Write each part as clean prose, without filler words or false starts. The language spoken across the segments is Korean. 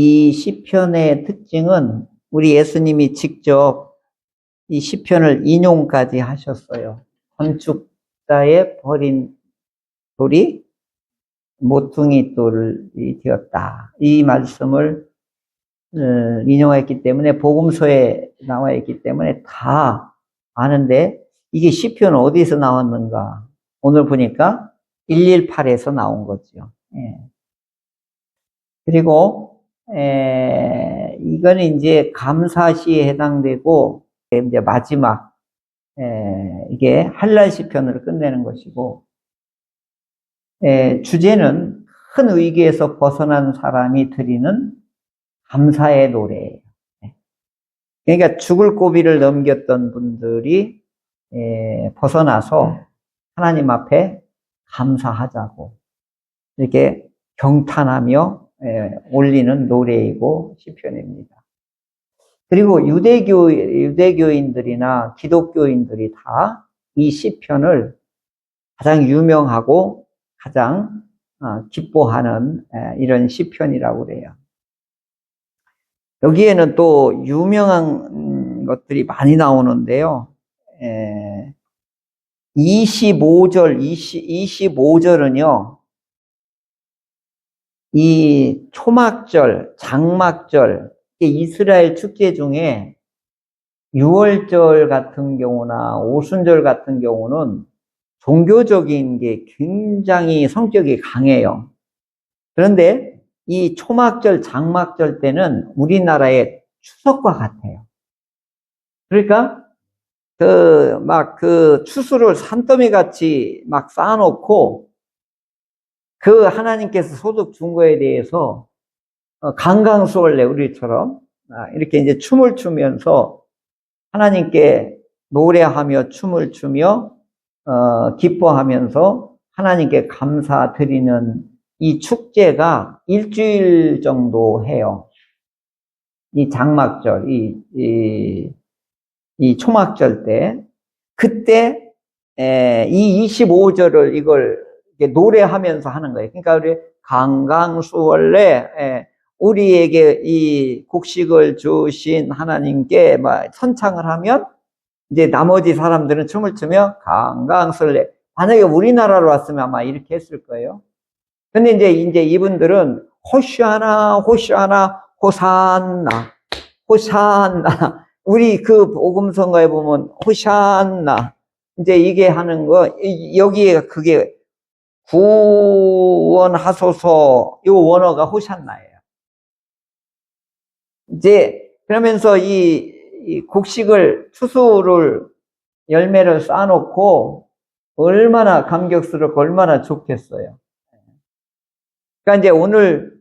이 시편의 특징은 우리 예수님이 직접 이 시편을 인용까지 하셨어요. 건축자의 버린 돌이 모퉁이 돌이 되었다. 이 말씀을 인용했기 때문에 복음서에 나와 있기 때문에 다 아는데 이게 시편 어디서 나왔는가? 오늘 보니까 118에서 나온 거죠. 예. 그리고 이거는 이제 감사시에 해당되고 이제 마지막 이게 할랄 시편으로 끝내는 것이고 주제는 큰 위기에서 벗어난 사람이 드리는 감사의 노래예요. 그러니까 죽을 고비를 넘겼던 분들이 벗어나서 하나님 앞에 감사하자고 이렇게 경탄하며 올리는 노래이고 시편입니다. 그리고 유대교인들이나 기독교인들이 다 이 시편을 가장 유명하고 가장 기뻐하는 이런 시편이라고 그래요. 여기에는 또 유명한 것들이 많이 나오는데요. 25절은요. 이 초막절, 장막절, 이스라엘 축제 중에 6월절 같은 경우나 오순절 같은 경우는 종교적인 게 굉장히 성격이 강해요. 그런데 이 초막절, 장막절 때는 우리나라의 추석과 같아요. 그러니까 그 추수를 산더미 같이 막 쌓아놓고 그 하나님께서 소득 준 거에 대해서 강강수월래 우리처럼 이렇게 이제 춤을 추면서 하나님께 노래하며 춤을 추며 기뻐하면서 하나님께 감사드리는 이 축제가 일주일 정도 해요. 이 장막절, 이 초막절 때 그때 이 25절을 이걸 노래하면서 하는 거예요. 그러니까 우리 강강수월래 우리에게 이 곡식을 주신 하나님께 막 선창을 하면 이제 나머지 사람들은 춤을 추며 강강술래. 만약에 우리나라로 왔으면 아마 이렇게 했을 거예요. 근데 이제 이분들은 호시아나, 호시아나, 호산나, 호산나. 우리 그 복음성가에 보면 호산나. 이제 이게 하는 거, 여기에 그게 구원하소서, 요 원어가 호산나예요. 이제 그러면서 이 곡식을 추수를 열매를 쌓아놓고 얼마나 감격스럽고 얼마나 좋겠어요. 그러니까 이제 오늘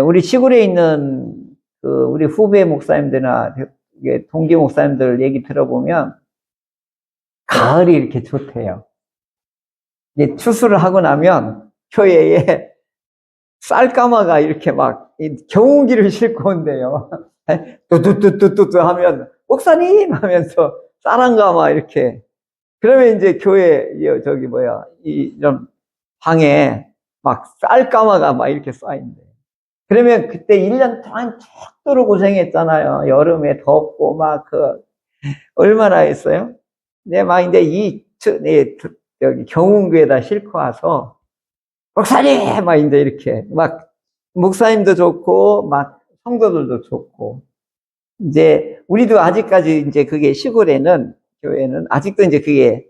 우리 시골에 있는 우리 후배 목사님들이나 동기 목사님들 얘기 들어보면 가을이 이렇게 좋대요. 이제 추수를 하고 나면 교회에 쌀가마가 이렇게 막 경운기를 싣고 온대요. 뚜뚜뚜뚜뚜 하면 목사님 하면서 쌀한가마 이렇게. 그러면 이제 교회 이런 방에 막 쌀가마가 막 이렇게 쌓인대. 그러면 그때 1년 동안 죽도록 고생했잖아요. 여름에 덥고 막 얼마나 했어요? 근데 막 이제 여기 경운기에다 싣고 와서 목사님! 막 이제 이렇게, 막, 목사님도 좋고, 막, 성도들도 좋고. 이제, 우리도 아직까지 이제 그게 시골에는, 교회는, 아직도 이제 그게,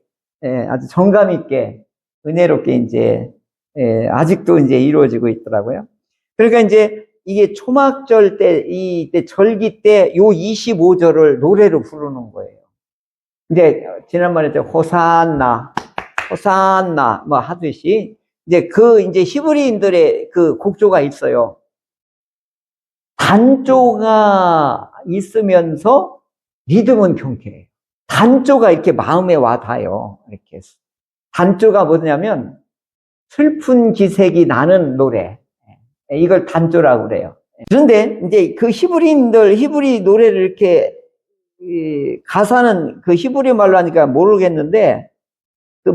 아주 정감있게, 은혜롭게 이제, 아직도 이제 이루어지고 있더라고요. 그러니까 이제, 이게 초막절 때, 이때 절기 때, 요 25절을 노래로 부르는 거예요. 이제, 지난번에 호산나, 호산나, 뭐 하듯이, 이제 이제 히브리인들의 그 곡조가 있어요. 단조가 있으면서 리듬은 경쾌해요. 단조가 이렇게 마음에 와 닿아요. 이렇게. 단조가 뭐냐면 슬픈 기색이 나는 노래. 이걸 단조라고 그래요. 그런데 이제 그 히브리 노래를 이렇게 가사는 그 히브리 말로 하니까 모르겠는데 그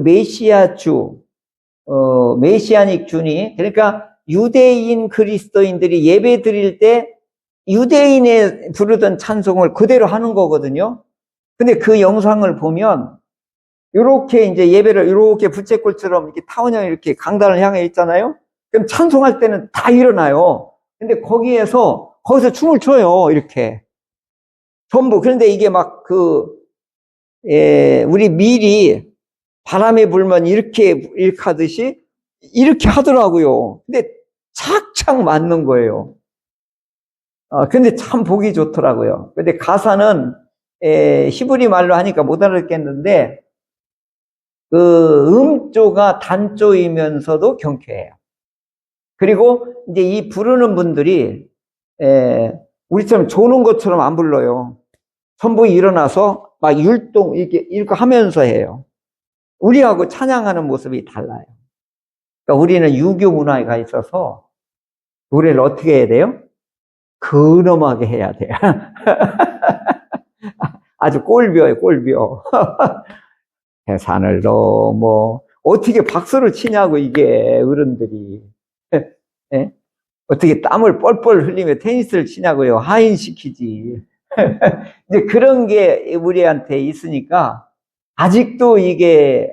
메시아닉 주니, 그러니까 유대인 그리스도인들이 예배 드릴 때 유대인의 부르던 찬송을 그대로 하는 거거든요. 근데 그 영상을 보면 이렇게 이제 예배를 이렇게 부채꼴처럼 이렇게 타원형이 이렇게 강단을 향해 있잖아요. 그럼 찬송할 때는 다 일어나요. 근데 거기서 춤을 춰요. 이렇게. 전부. 그런데 이게 막 우리 밀이 바람에 불면 이렇게 하듯이 이렇게 하더라고요. 근데 착착 맞는 거예요. 근데 참 보기 좋더라고요. 근데 가사는 히브리 말로 하니까 못 알아듣겠는데 그 음조가 단조이면서도 경쾌해요. 그리고 이제 이 부르는 분들이 우리처럼 조는 것처럼 안 불러요. 전부 일어나서 막 율동 이렇게 하면서 해요. 우리하고 찬양하는 모습이 달라요. 그러니까 우리는 유교 문화에 가 있어서 노래를 어떻게 해야 돼요? 근엄하게 해야 돼요. 아주 꼴벼요, 꼴벼. 해산을 넘어 어떻게 박수를 치냐고 이게 어른들이. 예? 어떻게 땀을 뻘뻘 흘리며 테니스를 치냐고요. 하인시키지. 이제 그런 게 우리한테 있으니까 아직도 이게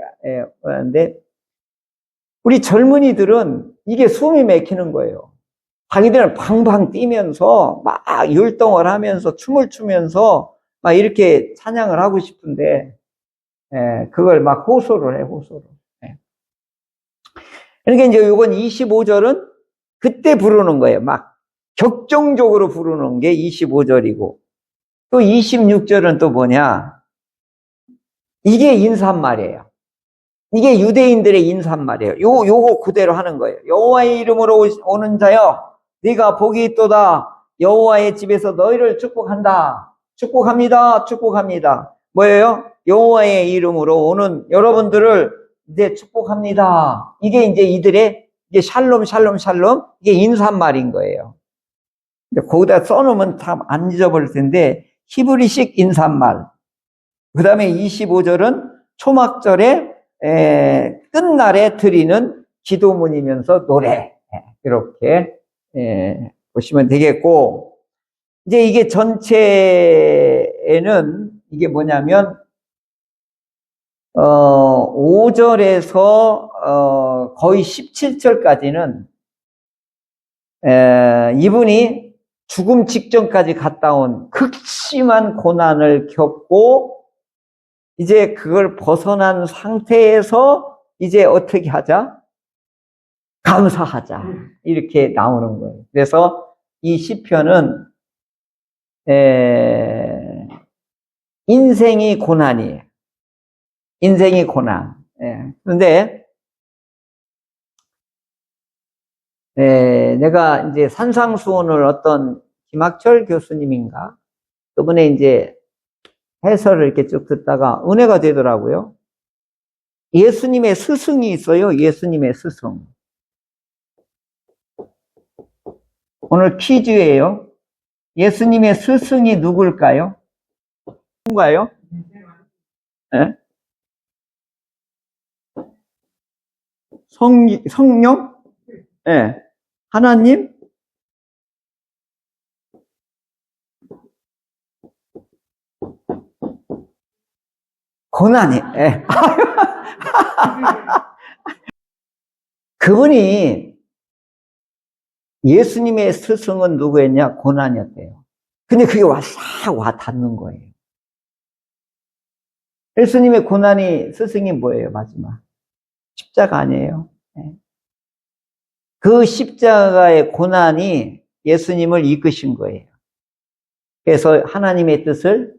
그런데 우리 젊은이들은 이게 숨이 막히는 거예요. 자기들은 방방 뛰면서 막 율동을 하면서 춤을 추면서 막 이렇게 찬양을 하고 싶은데 그걸 막 호소를 해, 호소를. 그러니까 이제 이건 25절은 그때 부르는 거예요. 막 격정적으로 부르는 게 25절이고 또 26절은 또 뭐냐? 이게 인사말이에요. 이게 유대인들의 인사말이에요. 요거 그대로 하는 거예요. 여호와의 이름으로 오는 자여, 네가 복이 있도다. 여호와의 집에서 너희를 축복한다. 축복합니다. 축복합니다. 뭐예요? 여호와의 이름으로 오는 여러분들을 이제 축복합니다. 이게 이제 이들의 이게 샬롬, 샬롬, 샬롬. 이게 인사말인 거예요. 근데 거기다 써놓으면 참 안 잊어버릴 텐데 히브리식 인사말. 그 다음에 25절은 초막절에 끝날에 드리는 기도문이면서 노래. 이렇게 보시면 되겠고, 이제 이게 전체에는 이게 뭐냐면 5절에서 거의 17절까지는 이분이 죽음 직전까지 갔다 온 극심한 고난을 겪고 이제 그걸 벗어난 상태에서 이제 어떻게 하자? 감사하자. 이렇게 나오는 거예요. 그래서 이 시편은 인생이 고난이에요. 인생이 고난. 그런데 내가 이제 산상수훈을 어떤 김학철 교수님인가 그분의 이제 해설을 이렇게 쭉 듣다가 은혜가 되더라고요. 예수님의 스승이 있어요. 예수님의 스승. 오늘 퀴즈예요. 예수님의 스승이 누굴까요? 누군가요? 네? 성령? 네. 하나님? 고난이. 네. 그분이 예수님의 스승은 누구였냐? 고난이었대요. 근데 그게 싹 와 닿는 거예요. 예수님의 고난이 스승이 뭐예요? 마지막 십자가 아니에요? 그 십자가의 고난이 예수님을 이끄신 거예요. 그래서 하나님의 뜻을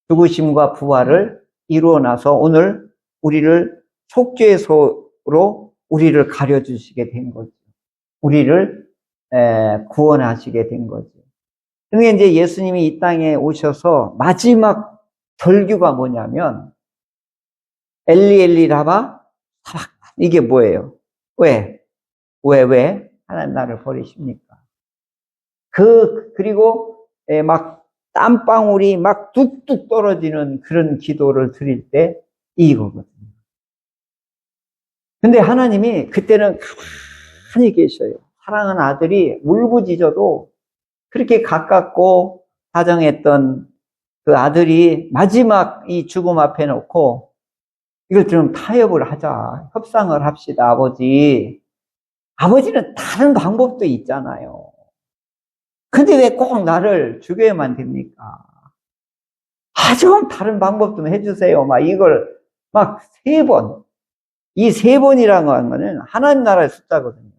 죽으심과 부활을 이루어 나서 오늘 우리를 속죄소로 우리를 가려주시게 된 거죠. 우리를 구원하시게 된 거죠. 그러니까 이제 예수님이 이 땅에 오셔서 마지막 절규가 뭐냐면 엘리 엘리 라마 사박. 이게 뭐예요? 왜? 하나님 나를 버리십니까? 그리고 막 땀방울이 막 뚝뚝 떨어지는 그런 기도를 드릴 때 이거거든요. 근데 하나님이 그때는 가만히 계셔요. 사랑하는 아들이 울부짖어도 그렇게 가깝고 다정했던 그 아들이 마지막 이 죽음 앞에 놓고 이걸 좀 타협을 하자. 협상을 합시다, 아버지. 아버지는 다른 방법도 있잖아요. 근데 왜 꼭 나를 죽여야만 됩니까? 좀 다른 방법 좀 해주세요. 막 이걸 막 3번. 이 3번이라는 거는 하나님 나라의 숫자거든요.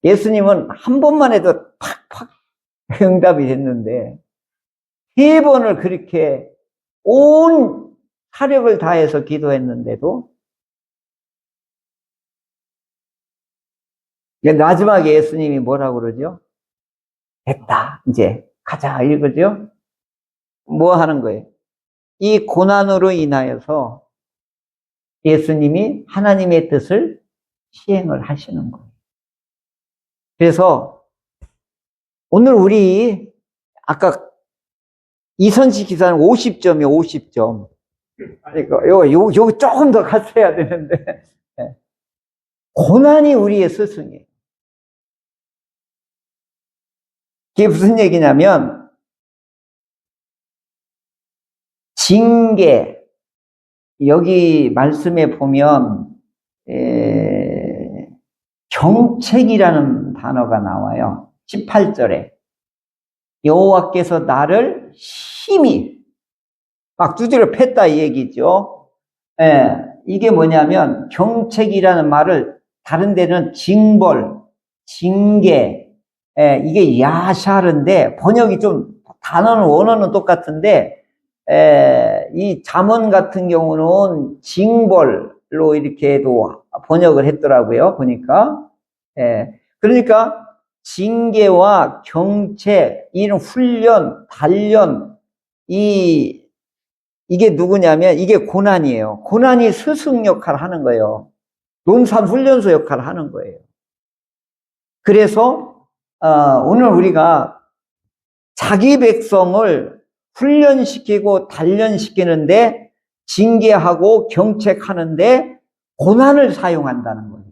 예수님은 한 번만 해도 팍팍 응답이 됐는데 3번을 그렇게 온 사력을 다해서 기도했는데도 마지막에 예수님이 뭐라고 그러죠? 됐다. 이제 가자. 이거죠? 뭐 하는 거예요? 이 고난으로 인하여서 예수님이 하나님의 뜻을 시행을 하시는 거예요. 그래서 오늘 우리 아까 이선식 기사는 50점이요, 50점. 그러니까 요 조금 더 갔어야 되는데 고난이 우리의 스승이에요. 그게 무슨 얘기냐면 징계, 여기 말씀에 보면 경책이라는 단어가 나와요. 18절에 여호와께서 나를 심히 막 두드려 팼다 이 얘기죠. 이게 뭐냐면 경책이라는 말을 다른 데는 징벌, 징계, 이게 야샬인데 번역이 좀 단어는 원어는 똑같은데 이 잠언 같은 경우는 징벌로 이렇게도 번역을 했더라고요. 보니까. 그러니까 징계와 경책, 이런 훈련, 단련, 이게 누구냐면 이게 고난이에요. 고난이 스승 역할을 하는 거예요. 논산 훈련소 역할을 하는 거예요. 그래서 오늘 우리가 자기 백성을 훈련시키고 단련시키는데 징계하고 경책하는데 고난을 사용한다는 거예요.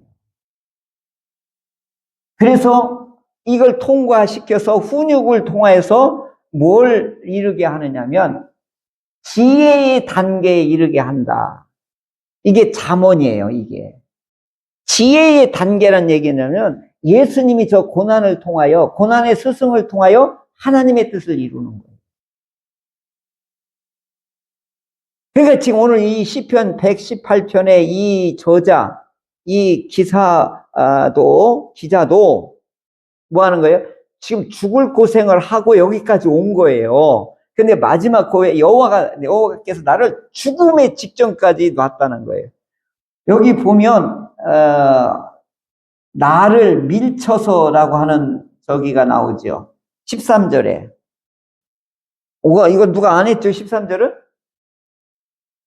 그래서 이걸 통과시켜서 훈육을 통해서 뭘 이루게 하느냐면 지혜의 단계에 이르게 한다. 이게 잠언이에요, 이게. 지혜의 단계란 얘기는 예수님이 저 고난을 통하여, 고난의 스승을 통하여 하나님의 뜻을 이루는 거예요. 그러니까 지금 오늘 이 시편 118편의 이 저자, 이 기자도 뭐 하는 거예요? 지금 죽을 고생을 하고 여기까지 온 거예요. 근데 마지막 고에 여호와께서 나를 죽음의 직전까지 놨다는 거예요. 여기 보면 나를 밀쳐서라고 하는 저기가 나오죠. 13절에. 이거 누가 안 했죠? 13절은?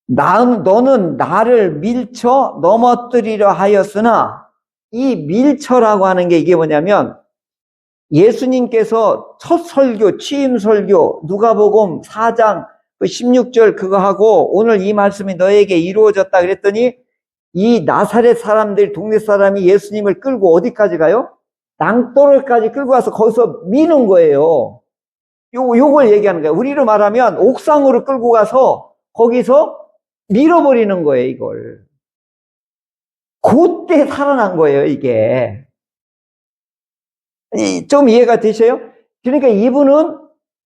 너는 나를 밀쳐 넘어뜨리려 하였으나 이 밀쳐라고 하는 게 이게 뭐냐면 예수님께서 첫 설교, 취임 설교, 누가복음 4장 16절 그거 하고 오늘 이 말씀이 너에게 이루어졌다 그랬더니 이 나사렛 사람들, 동네 사람이 예수님을 끌고 어디까지 가요? 낭떠러까지 끌고 가서 거기서 미는 거예요. 요걸 얘기하는 거예요. 우리로 말하면 옥상으로 끌고 가서 거기서 밀어버리는 거예요, 이걸. 그때 살아난 거예요, 이게. 좀 이해가 되셔요? 그러니까 이분은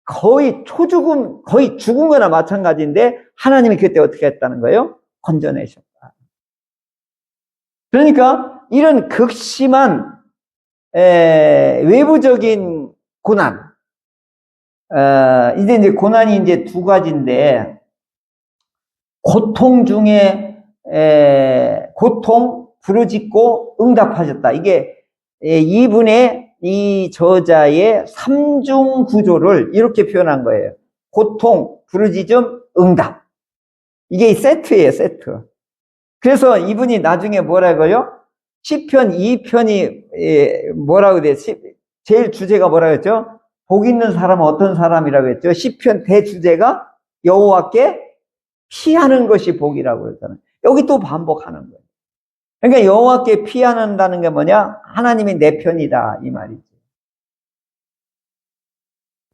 거의 초죽음, 거의 죽은 거나 마찬가지인데 하나님이 그때 어떻게 했다는 거예요? 건져내셨다. 그러니까 이런 극심한 외부적인 고난, 이제 고난이 이제 두 가지인데 고통 중에 고통 부르짖고 응답하셨다. 이게 이분의 이 저자의 삼중 구조를 이렇게 표현한 거예요. 고통, 부르짖음, 응답. 이게 세트예요, 세트. 그래서 이분이 나중에 뭐라고요? 시편 2편이 뭐라고 돼요? 제일 주제가 뭐라고 했죠? 복 있는 사람은 어떤 사람이라고 했죠? 시편 대주제가 여호와께 피하는 것이 복이라고 했잖아요. 여기 또 반복하는 거예요. 그러니까 여호와께 피한다는 게 뭐냐? 하나님이 내 편이다 이 말이지.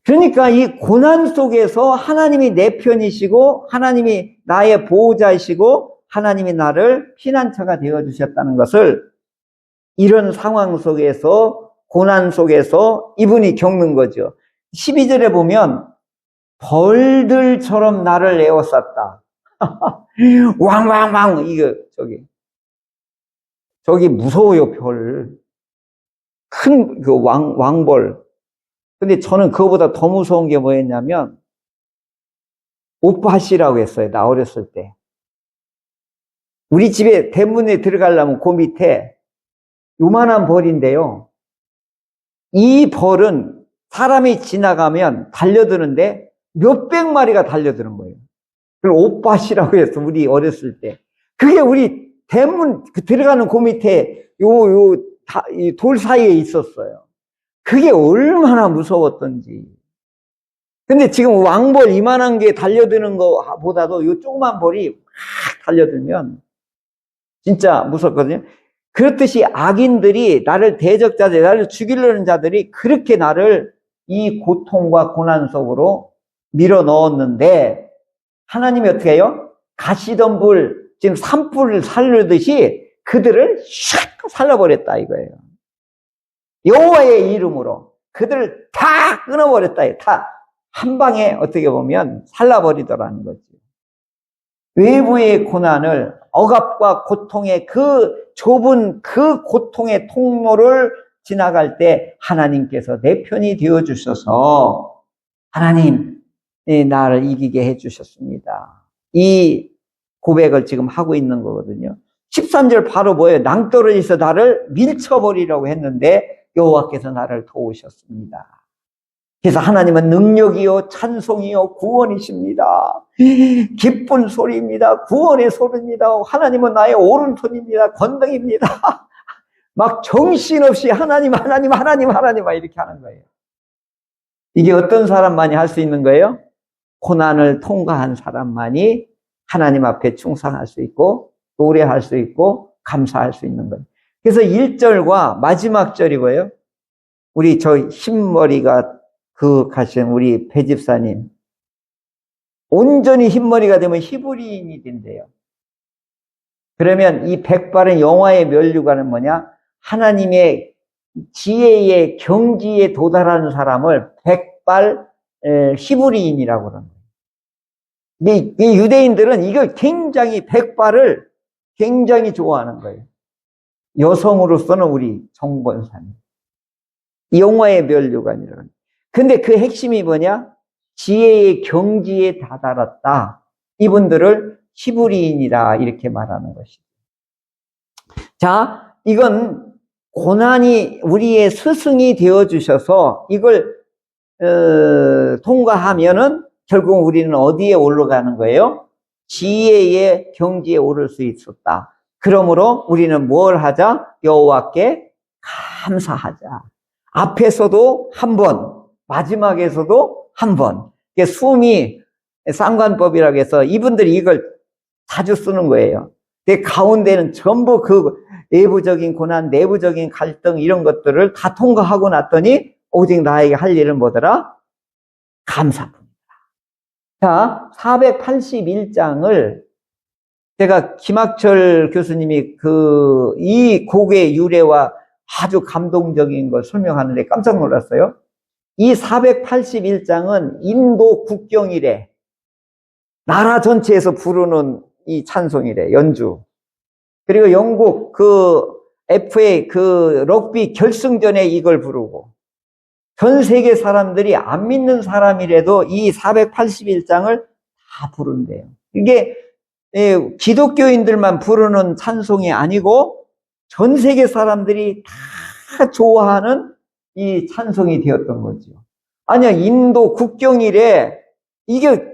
그러니까 이 고난 속에서 하나님이 내 편이시고 하나님이 나의 보호자이시고 하나님이 나를 피난처가 되어주셨다는 것을 이런 상황 속에서 고난 속에서 이분이 겪는 거죠. 12절에 보면 벌들처럼 나를 에워쌌다. 왕왕왕 이거 저기 무서워요 벌. 큰 그 왕벌. 근데 저는 그거보다 더 무서운 게 뭐였냐면 옷밭이라고 했어요. 나 어렸을 때. 우리 집에 대문에 들어가려면 그 밑에 요만한 벌인데요. 이 벌은 사람이 지나가면 달려드는데 몇백 마리가 달려드는 거예요. 그걸 옷밭이라고 해서 우리 어렸을 때. 그게 우리 대문 들어가는 그 밑에 이 돌 사이에 있었어요. 그게 얼마나 무서웠던지. 근데 지금 왕벌 이만한 게 달려드는 것보다도 이 조그만 벌이 막 달려들면 진짜 무섭거든요. 그렇듯이 악인들이 나를 대적자들, 나를 죽이려는 자들이 그렇게 나를 이 고통과 고난 속으로 밀어 넣었는데 하나님이 어떻게 해요? 가시던 불, 지금 산불을 살르듯이 그들을 샥 살려버렸다 이거예요. 여호와의 이름으로 그들을 다 끊어버렸다. 다 한 방에 어떻게 보면 살라버리더라는 거죠. 외부의 고난을 억압과 고통의 그 좁은 그 고통의 통로를 지나갈 때 하나님께서 내 편이 되어주셔서 하나님 나를 이기게 해주셨습니다. 이 고백을 지금 하고 있는 거거든요. 13절 바로 뭐예요? 낭떠러지에서 나를 밀쳐버리려고 했는데 여호와께서 나를 도우셨습니다. 그래서 하나님은 능력이요 찬송이요 구원이십니다. 기쁜 소리입니다. 구원의 소리입니다. 하나님은 나의 오른손입니다. 권능입니다. 막 정신없이 하나님 막 이렇게 하는 거예요. 이게 어떤 사람만이 할 수 있는 거예요? 고난을 통과한 사람만이 하나님 앞에 충성할 수 있고 노래할 수 있고 감사할 수 있는 거예요. 그래서 1절과 마지막 절이 뭐예요? 우리 저 흰머리가 가신 우리 배 집사님 온전히 흰머리가 되면 히브리인이 된대요. 그러면 이 백발은 영화의 면류관은 뭐냐? 하나님의 지혜의 경지에 도달하는 사람을 백발 히브리인이라고 그러는 거예요. 이 유대인들은 이걸 굉장히 백발을 굉장히 좋아하는 거예요. 여성으로서는 우리 정권사님. 영화의 면류관이라고 합니다. 근데 그 핵심이 뭐냐? 지혜의 경지에 다다랐다. 이분들을 히브리인이라 이렇게 말하는 것이죠. 자, 이건 고난이 우리의 스승이 되어주셔서 이걸 통과하면은 결국 우리는 어디에 올라가는 거예요? 지혜의 경지에 오를 수 있었다. 그러므로 우리는 뭘 하자? 여호와께 감사하자. 앞에서도 한 번, 마지막에서도 한 번. 숨이 쌍관법이라고 해서 이분들이 이걸 자주 쓰는 거예요. 근데 가운데는 전부 그 외부적인 고난, 내부적인 갈등 이런 것들을 다 통과하고 났더니 오직 나에게 할 일은 뭐더라? 감사뿐이다. 자, 481장을 제가 김학철 교수님이 이 곡의 유래와 아주 감동적인 걸 설명하는데 깜짝 놀랐어요. 이 481장은 인도 국경이래. 나라 전체에서 부르는 이 찬송이래, 연주. 그리고 영국 FA 럭비 결승전에 이걸 부르고 전 세계 사람들이 안 믿는 사람이라도 이 481장을 다 부른대요. 이게 기독교인들만 부르는 찬송이 아니고 전 세계 사람들이 다 좋아하는 이 찬송이 되었던 거죠. 아니야, 인도 국경이래. 이게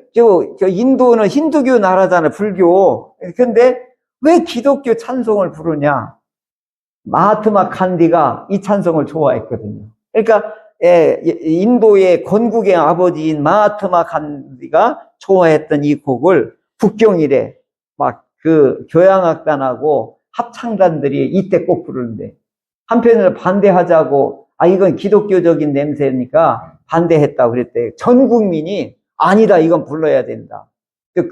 인도는 힌두교 나라잖아요, 불교. 근데 왜 기독교 찬송을 부르냐? 마하트마 간디가 이 찬송을 좋아했거든요. 그러니까 인도의 건국의 아버지인 마하트마 간디가 좋아했던 이 곡을 국경일에 막 교향악단하고 합창단들이 이때 꼭 부르는데, 한편으로 반대하자고, 이건 기독교적인 냄새니까 반대했다고 그랬대. 전 국민이 아니다, 이건 불러야 된다.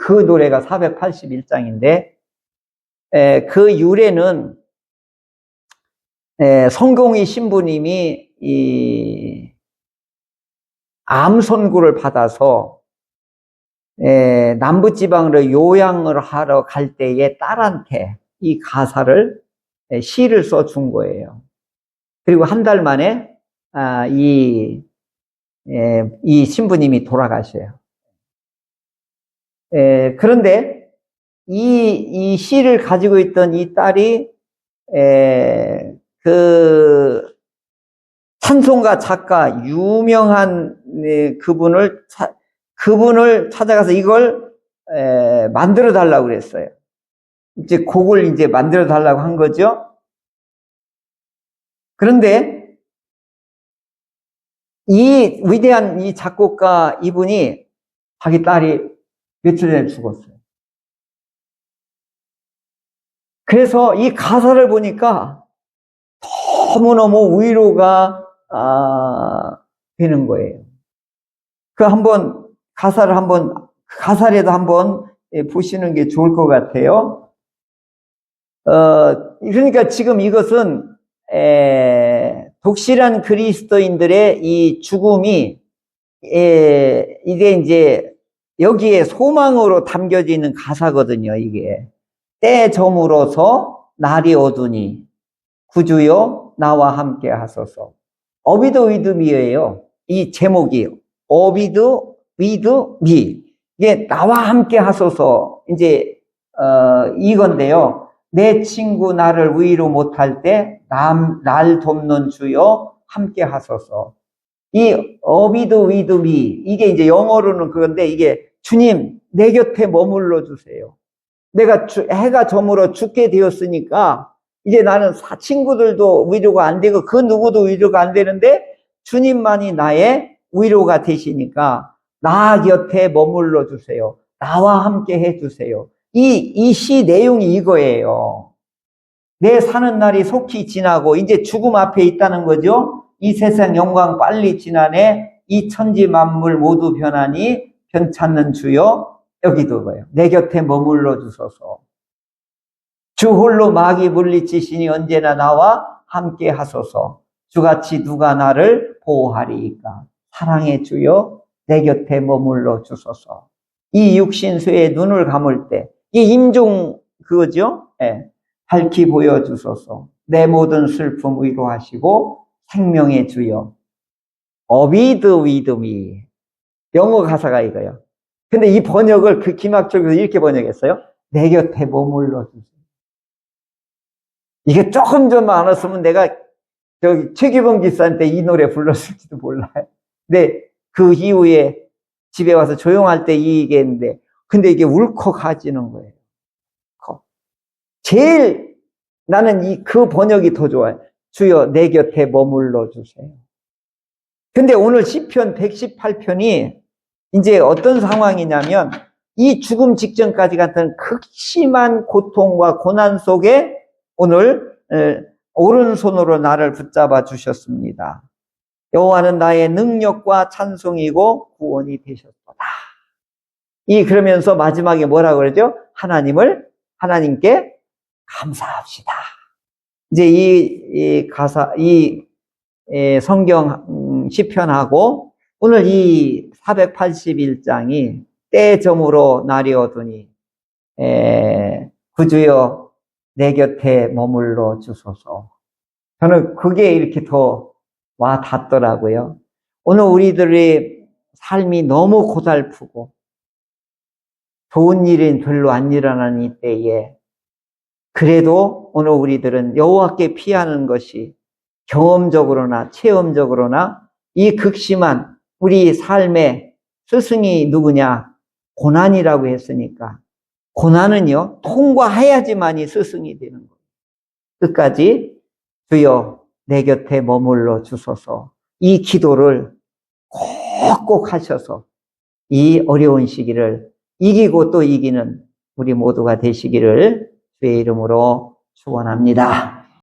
그 노래가 481장인데, 그 유래는 성공이 신부님이 이 암 선고를 받아서 남부지방으로 요양을 하러 갈 때에 딸한테 이 가사를 시를 써준 거예요. 그리고 한 달 만에 이 신부님이 돌아가셔요. 그런데 이 시를 가지고 있던 이 딸이 그 찬송가 작가 유명한 그분을 찾아가서 이걸 만들어 달라고 그랬어요. 이제 곡을 이제 만들어 달라고 한 거죠. 그런데 이 위대한 이 작곡가 이분이 자기 딸이 며칠 전에 죽었어요. 그래서 이 가사를 보니까 너무너무 위로가 되는 거예요. 가사라도 한번 보시는 게 좋을 것 같아요. 그러니까 지금 이것은 독실한 그리스도인들의 이 죽음이 이게 이제 여기에 소망으로 담겨져 있는 가사거든요. 이게 때 저물어서 날이 어두니 구주여 나와 함께 하소서. 어비드 위드 미예요. 이 제목이 어비드 위드 미. 이게 나와 함께 하소서. 이제 이건데요. 내 친구 나를 위로 못할 때 날 돕는 주여 함께 하소서. 이 어비드 위드 미, 이게 이제 영어로는 그건데, 이게 주님 내 곁에 머물러 주세요. 내가 해가 저물어 죽게 되었으니까 이제 나는 친구들도 위로가 안 되고 그 누구도 위로가 안 되는데 주님만이 나의 위로가 되시니까 나 곁에 머물러 주세요. 나와 함께 해주세요. 이 시 내용이 이거예요. 내 사는 날이 속히 지나고 이제 죽음 앞에 있다는 거죠. 이 세상 영광 빨리 지나네. 이 천지 만물 모두 변하니 변찮는 주여. 여기도 뭐예요? 내 곁에 머물러 주소서. 주 홀로 마귀 물리치시니 언제나 나와 함께 하소서. 주같이 누가 나를 보호하리이까. 사랑의 주여 내 곁에 머물러 주소서. 이 육신수의 눈을 감을 때 이 임종 그거죠? 밝히 보여주소서. 내 모든 슬픔 위로하시고 생명의 주여. 어비드 위드미. 영어 가사가 이거예요. 근데 이 번역을 그 김학철에서 이렇게 번역했어요. 내 곁에 머물러 주세요. 이게 조금 전만 안 왔으면 내가 저기 최기봉 집사한테 이 노래 불렀을지도 몰라요. 근데 그 이후에 집에 와서 조용할 때 이 얘기했는데, 근데 이게 울컥하지는 거예요. 제일 나는 그 번역이 더 좋아요. 주여 내 곁에 머물러 주세요. 근데 오늘 시편 118편이 이제 어떤 상황이냐면 이 죽음 직전까지 같은 극심한 고통과 고난 속에 오늘 오른손으로 나를 붙잡아 주셨습니다. 여호와는 나의 능력과 찬송이고 구원이 되셨도다. 그러면서 마지막에 뭐라고 그러죠? 하나님께 감사합시다. 이제 이 가사, 성경 시편하고 오늘 이 481장이 때 저물어 날이 어두니 구주여 내 곁에 머물러 주소서. 저는 그게 이렇게 더 와 닿더라고요. 오늘 우리들의 삶이 너무 고달프고 좋은 일은 별로 안 일어나는 이때에 그래도 오늘 우리들은 여호와께 피하는 것이 경험적으로나 체험적으로나 이 극심한 우리 삶의 스승이 누구냐? 고난이라고 했으니까 고난은요 통과해야지만이 스승이 되는 거예요. 끝까지 주여 내 곁에 머물러 주소서. 이 기도를 꼭꼭 하셔서 이 어려운 시기를 이기고 또 이기는 우리 모두가 되시기를 주의 이름으로 축원합니다.